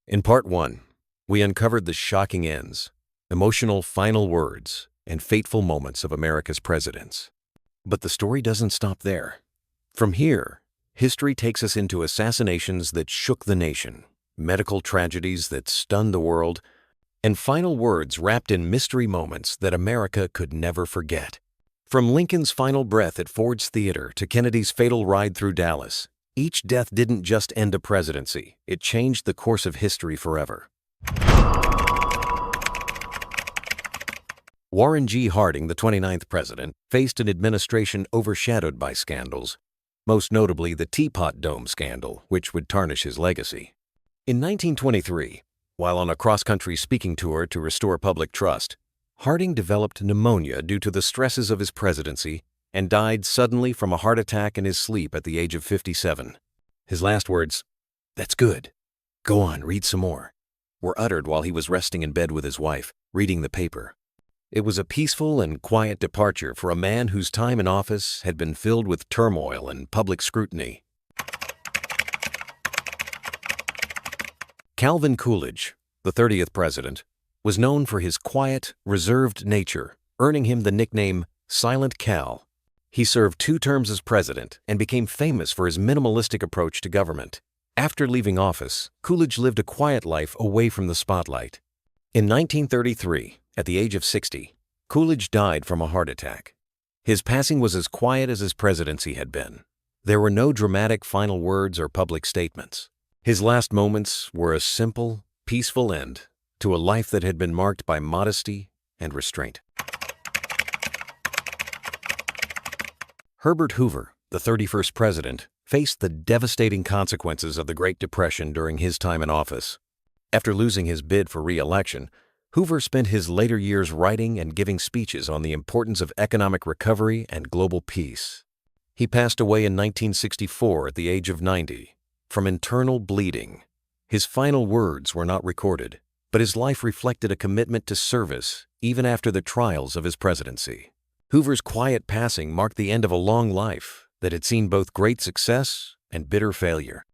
In Part 1, we uncovered the shocking ends, emotional final words, and fateful moments of America's presidents. But the story doesn't stop there. From here, history takes us into assassinations that shook the nation, medical tragedies that stunned the world, and final words wrapped in mystery moments that America could never forget. From Lincoln's final breath at Ford's Theater to Kennedy's fatal ride through Dallas, each death didn't just end a presidency, it changed the course of history forever. Warren G. Harding, the 29th president, faced an administration overshadowed by scandals, most notably the Teapot Dome scandal, which would tarnish his legacy. In 1923, while on a cross-country speaking tour to restore public trust, Harding developed pneumonia due to the stresses of his presidency and died suddenly from a heart attack in his sleep at the age of 57. His last words, "That's good. Go on, read some more," were uttered while he was resting in bed with his wife, reading the paper. It was a peaceful and quiet departure for a man whose time in office had been filled with turmoil and public scrutiny. Calvin Coolidge, the 30th president, was known for his quiet, reserved nature, earning him the nickname Silent Cal. He served 2 terms as president and became famous for his minimalistic approach to government. After leaving office, Coolidge lived a quiet life away from the spotlight. In 1933, at the age of 60, Coolidge died from a heart attack. His passing was as quiet as his presidency had been. There were no dramatic final words or public statements. His last moments were a simple, peaceful end to a life that had been marked by modesty and restraint. Herbert Hoover, the 31st president, faced the devastating consequences of the Great Depression during his time in office. After losing his bid for re-election, Hoover spent his later years writing and giving speeches on the importance of economic recovery and global peace. He passed away in 1964 at the age of 90 from internal bleeding. His final words were not recorded, but his life reflected a commitment to service even after the trials of his presidency. Hoover's quiet passing marked the end of a long life that had seen both great success and bitter failure.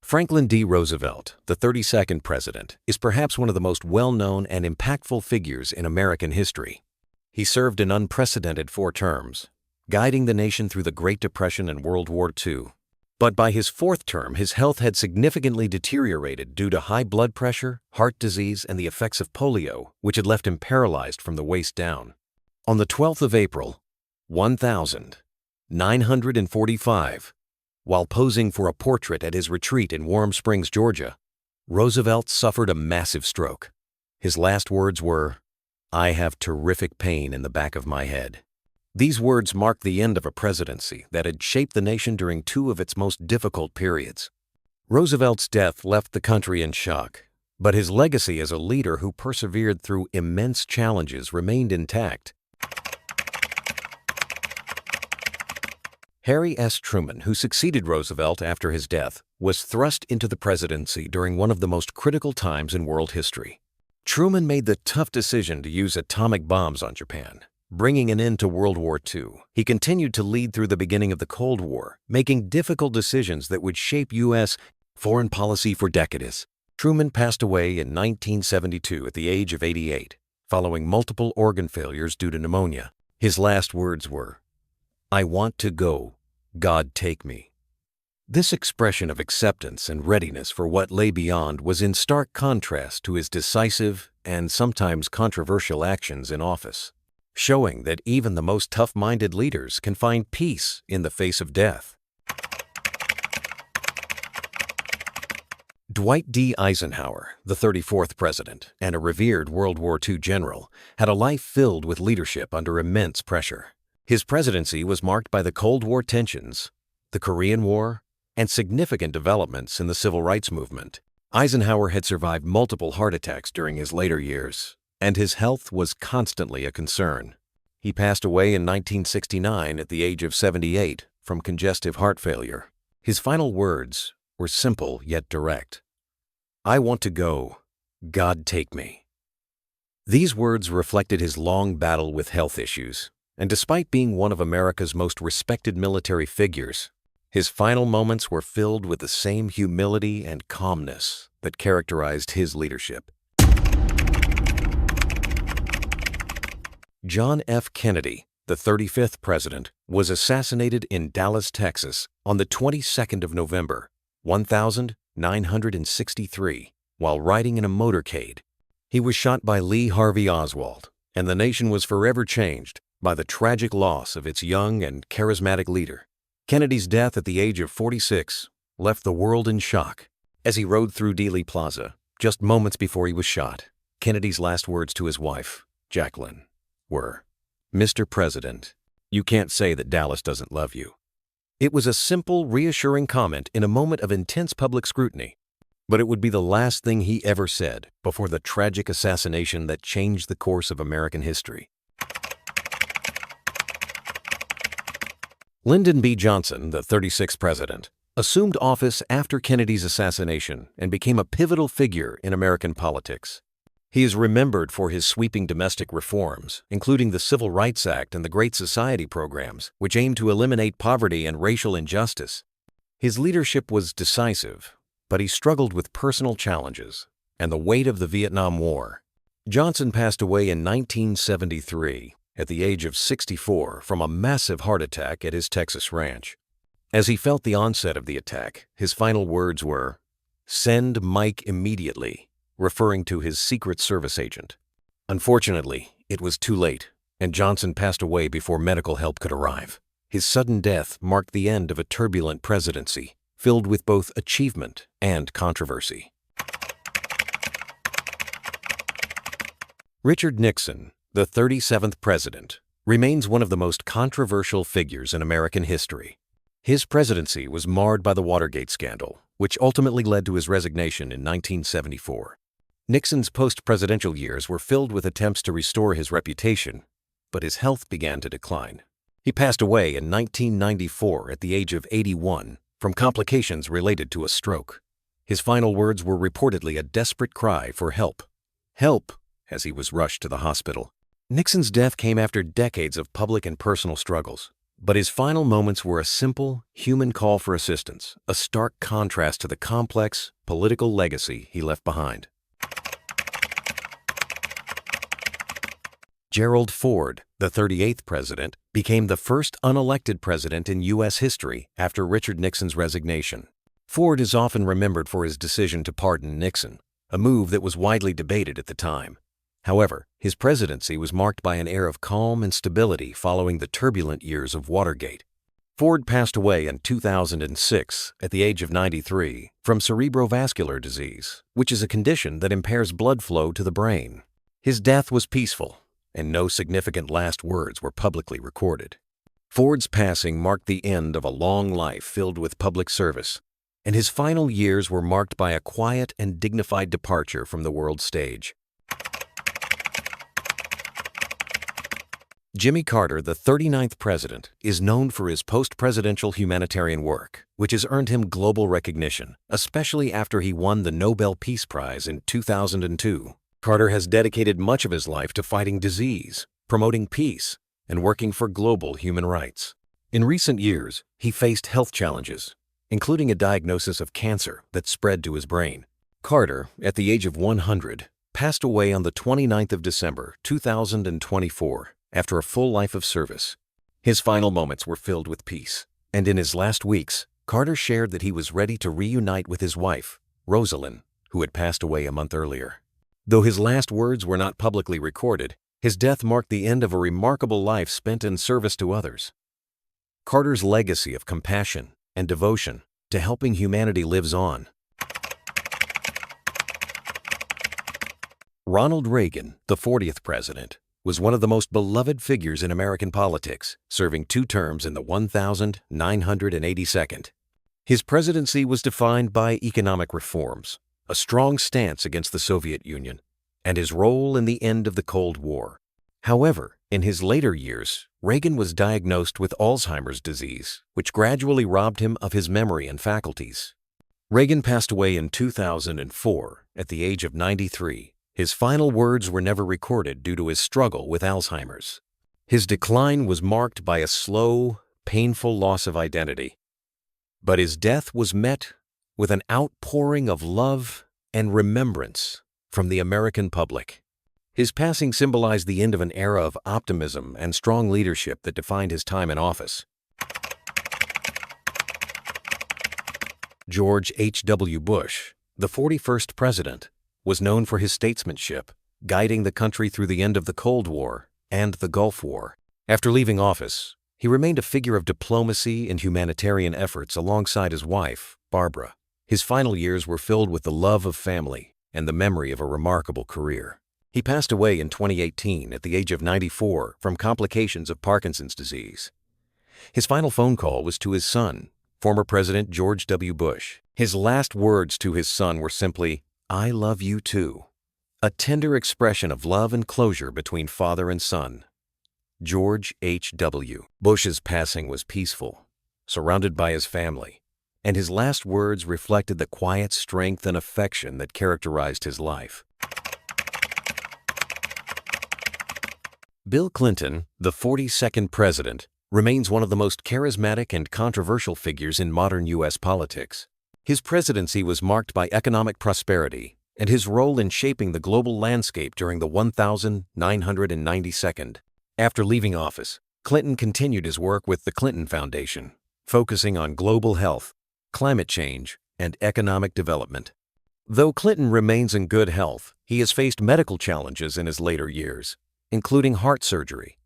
Franklin D. Roosevelt, the 32nd president, is perhaps one of the most well-known and impactful figures in American history. He served an unprecedented 4 terms, guiding the nation through the Great Depression and World War II. But by his 4th term, his health had significantly deteriorated due to high blood pressure, heart disease, and the effects of polio, which had left him paralyzed from the waist down. On the 12th of April, 1945, while posing for a portrait at his retreat in Warm Springs, Georgia, Roosevelt suffered a massive stroke. His last words were, "I have terrific pain in the back of my head." These words marked the end of a presidency that had shaped the nation during 2 of its most difficult periods. Roosevelt's death left the country in shock, but his legacy as a leader who persevered through immense challenges remained intact. Harry S. Truman, who succeeded Roosevelt after his death, was thrust into the presidency during one of the most critical times in world history. Truman made the tough decision to use atomic bombs on Japan, bringing an end to World War II. He continued to lead through the beginning of the Cold War, making difficult decisions that would shape U.S. foreign policy for decades. Truman passed away in 1972 at the age of 88, following multiple organ failures due to pneumonia. His last words were, "I want to go. God take me." This expression of acceptance and readiness for what lay beyond was in stark contrast to his decisive and sometimes controversial actions in office, showing that even the most tough-minded leaders can find peace in the face of death. Dwight D. Eisenhower, the 34th president and a revered World War II general, had a life filled with leadership under immense pressure. His presidency was marked by the Cold War tensions, the Korean War, and significant developments in the Civil Rights Movement. Eisenhower had survived multiple heart attacks during his later years, and his health was constantly a concern. He passed away in 1969 at the age of 78 from congestive heart failure. His final words were simple yet direct. "I want to go. God take me." These words reflected his long battle with health issues, and despite being one of America's most respected military figures, His final moments were filled with the same humility and calmness that characterized his leadership. John F. Kennedy, the 35th president, was assassinated in Dallas, Texas, on the 22nd of November, 1963, while riding in a motorcade. He was shot by Lee Harvey Oswald, and the nation was forever changed by the tragic loss of its young and charismatic leader. Kennedy's death at the age of 46 left the world in shock. As he rode through Dealey Plaza, just moments before he was shot, Kennedy's last words to his wife, Jacqueline, were, "Mr. President, you can't say that Dallas doesn't love you." It was a simple, reassuring comment in a moment of intense public scrutiny, but it would be the last thing he ever said before the tragic assassination that changed the course of American history. Lyndon B. Johnson, the 36th president, assumed office after Kennedy's assassination and became a pivotal figure in American politics. He is remembered for his sweeping domestic reforms, including the Civil Rights Act and the Great Society programs, which aimed to eliminate poverty and racial injustice. His leadership was decisive, but he struggled with personal challenges and the weight of the Vietnam War. Johnson passed away in 1973 at the age of 64 from a massive heart attack at his Texas ranch. As he felt the onset of the attack, his final words were, "Send Mike immediately," referring to his Secret Service agent. Unfortunately, it was too late, and Johnson passed away before medical help could arrive. His sudden death marked the end of a turbulent presidency, filled with both achievement and controversy. Richard Nixon, the 37th president, remains one of the most controversial figures in American history. His presidency was marred by the Watergate scandal, which ultimately led to his resignation in 1974. Nixon's post-presidential years were filled with attempts to restore his reputation, but his health began to decline. He passed away in 1994 at the age of 81 from complications related to a stroke. His final words were reportedly a desperate cry for help. Help, as he was rushed to the hospital. Nixon's death came after decades of public and personal struggles, but his final moments were a simple, human call for assistance, a stark contrast to the complex, political legacy he left behind. Gerald Ford, the 38th president, became the first unelected president in U.S. history after Richard Nixon's resignation. Ford is often remembered for his decision to pardon Nixon, a move that was widely debated at the time. However, his presidency was marked by an air of calm and stability following the turbulent years of Watergate. Ford passed away in 2006 at the age of 93 from cerebrovascular disease, which is a condition that impairs blood flow to the brain. His death was peaceful, and no significant last words were publicly recorded. Ford's passing marked the end of a long life filled with public service, and his final years were marked by a quiet and dignified departure from the world stage. Jimmy Carter, the 39th president, is known for his post-presidential humanitarian work, which has earned him global recognition, especially after he won the Nobel Peace Prize in 2002. Carter has dedicated much of his life to fighting disease, promoting peace, and working for global human rights. In recent years, he faced health challenges, including a diagnosis of cancer that spread to his brain. Carter, at the age of 100, passed away on the 29th of December, 2024, after a full life of service. His final moments were filled with peace, and in his last weeks, Carter shared that he was ready to reunite with his wife, Rosalind, who had passed away a month earlier. Though his last words were not publicly recorded, his death marked the end of a remarkable life spent in service to others. Carter's legacy of compassion and devotion to helping humanity lives on. Ronald Reagan, the 40th president, was one of the most beloved figures in American politics, serving 2 terms in the 1982nd. His presidency was defined by economic reforms, a strong stance against the Soviet Union, and his role in the end of the Cold War. However, in his later years, Reagan was diagnosed with Alzheimer's disease, which gradually robbed him of his memory and faculties. Reagan passed away in 2004 at the age of 93. His final words were never recorded due to his struggle with Alzheimer's. His decline was marked by a slow, painful loss of identity. But his death was met with an outpouring of love and remembrance from the American public. His passing symbolized the end of an era of optimism and strong leadership that defined his time in office. George H.W. Bush, the 41st president, was known for his statesmanship, guiding the country through the end of the Cold War and the Gulf War. After leaving office, he remained a figure of diplomacy and humanitarian efforts alongside his wife, Barbara. His final years were filled with the love of family and the memory of a remarkable career. He passed away in 2018 at the age of 94 from complications of Parkinson's disease. His final phone call was to his son, former President George W. Bush. His last words to his son were simply, "I love you too," a tender expression of love and closure between father and son. George H.W. Bush's passing was peaceful, surrounded by his family, and his last words reflected the quiet strength and affection that characterized his life. Bill Clinton, the 42nd president, remains one of the most charismatic and controversial figures in modern U.S. politics. His presidency was marked by economic prosperity, and his role in shaping the global landscape during the 1992nd. After leaving office, Clinton continued his work with the Clinton Foundation, focusing on global health, climate change, and economic development. Though Clinton remains in good health, he has faced medical challenges in his later years, including heart surgery.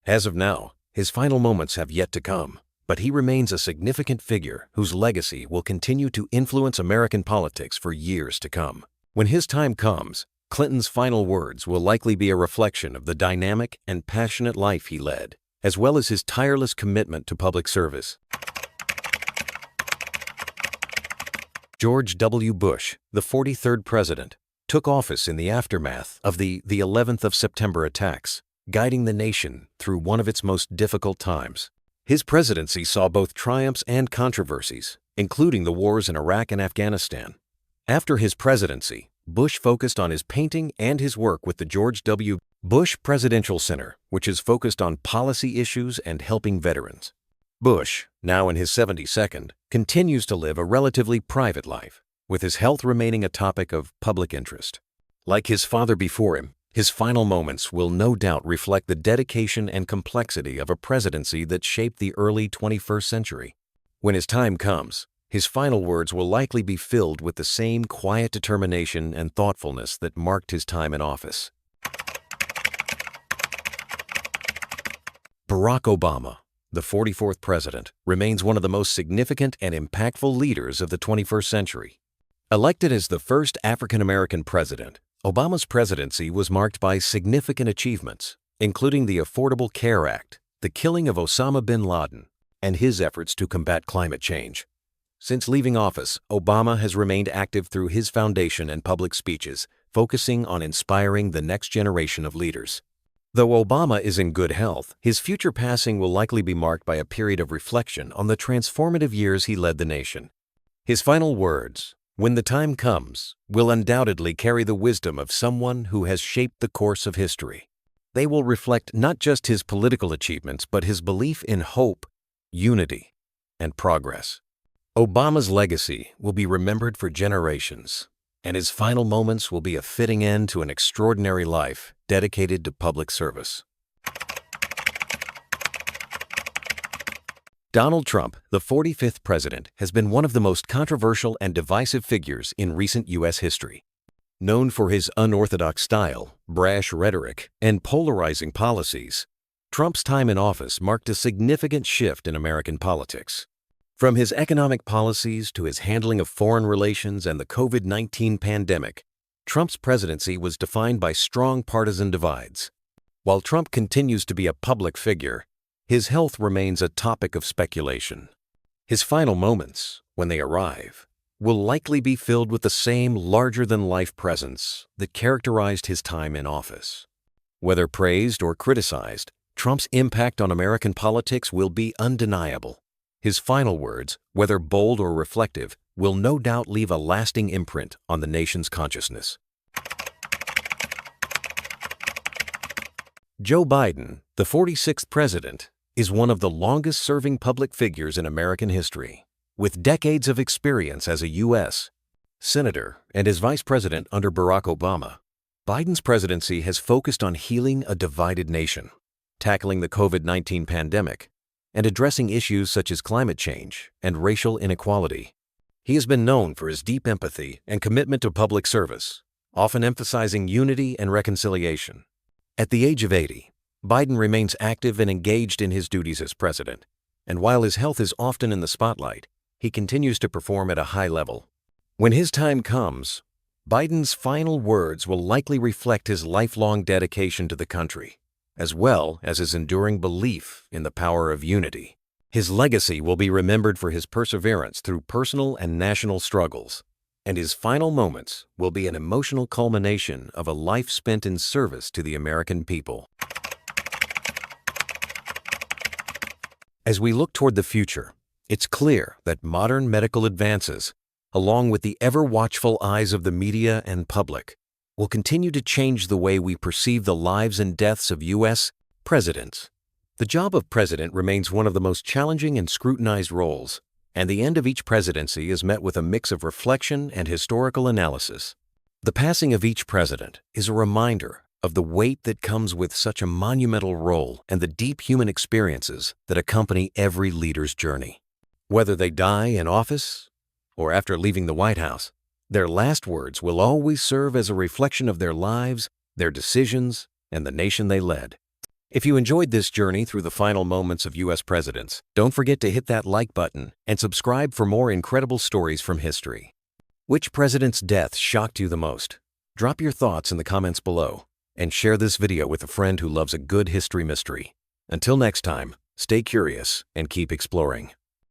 As of now, his final moments have yet to come, but he remains a significant figure whose legacy will continue to influence American politics for years to come. When his time comes, Clinton's final words will likely be a reflection of the dynamic and passionate life he led, as well as his tireless commitment to public service. George W. Bush, the 43rd president, took office in the aftermath of the 11th of September attacks, guiding the nation through one of its most difficult times. His presidency saw both triumphs and controversies, including the wars in Iraq and Afghanistan. After his presidency, Bush focused on his painting and his work with the George W. Bush Presidential Center, which is focused on policy issues and helping veterans. Bush, now in his 72nd, continues to live a relatively private life, with his health remaining a topic of public interest. Like his father before him, his final moments will no doubt reflect the dedication and complexity of a presidency that shaped the early 21st century. When his time comes, his final words will likely be filled with the same quiet determination and thoughtfulness that marked his time in office. Barack Obama, the 44th president, remains one of the most significant and impactful leaders of the 21st century. Elected as the first African-American president, Obama's presidency was marked by significant achievements, including the Affordable Care Act, the killing of Osama bin Laden, and his efforts to combat climate change. Since leaving office, Obama has remained active through his foundation and public speeches, focusing on inspiring the next generation of leaders. Though Obama is in good health, his future passing will likely be marked by a period of reflection on the transformative years he led the nation. His final words, "When the time comes," will undoubtedly carry the wisdom of someone who has shaped the course of history. They will reflect not just his political achievements, but his belief in hope, unity, and progress. Obama's legacy will be remembered for generations, and his final moments will be a fitting end to an extraordinary life dedicated to public service. Donald Trump, the 45th president, has been one of the most controversial and divisive figures in recent U.S. history. Known for his unorthodox style, brash rhetoric, and polarizing policies, Trump's time in office marked a significant shift in American politics. From his economic policies to his handling of foreign relations and the COVID-19 pandemic, Trump's presidency was defined by strong partisan divides. While Trump continues to be a public figure, his health remains a topic of speculation. His final moments, when they arrive, will likely be filled with the same larger-than-life presence that characterized his time in office. Whether praised or criticized, Trump's impact on American politics will be undeniable. His final words, whether bold or reflective, will no doubt leave a lasting imprint on the nation's consciousness. Joe Biden, the 46th president, is one of the longest-serving public figures in American history. With decades of experience as a U.S. Senator and as Vice President under Barack Obama, Biden's presidency has focused on healing a divided nation, tackling the COVID-19 pandemic, and addressing issues such as climate change and racial inequality. He has been known for his deep empathy and commitment to public service, often emphasizing unity and reconciliation. At the age of 80, Biden remains active and engaged in his duties as president, and while his health is often in the spotlight, he continues to perform at a high level. When his time comes, Biden's final words will likely reflect his lifelong dedication to the country, as well as his enduring belief in the power of unity. His legacy will be remembered for his perseverance through personal and national struggles, and his final moments will be an emotional culmination of a life spent in service to the American people. As we look toward the future, it's clear that modern medical advances, along with the ever-watchful eyes of the media and public, will continue to change the way we perceive the lives and deaths of U.S. presidents. The job of president remains one of the most challenging and scrutinized roles, and the end of each presidency is met with a mix of reflection and historical analysis. The passing of each president is a reminder of the weight that comes with such a monumental role and the deep human experiences that accompany every leader's journey. Whether they die in office or after leaving the White House, their last words will always serve as a reflection of their lives, their decisions, and the nation they led. If you enjoyed this journey through the final moments of U.S. presidents, don't forget to hit that like button and subscribe for more incredible stories from history. Which president's death shocked you the most? Drop your thoughts in the comments below and share this video with a friend who loves a good history mystery. Until next time, stay curious and keep exploring.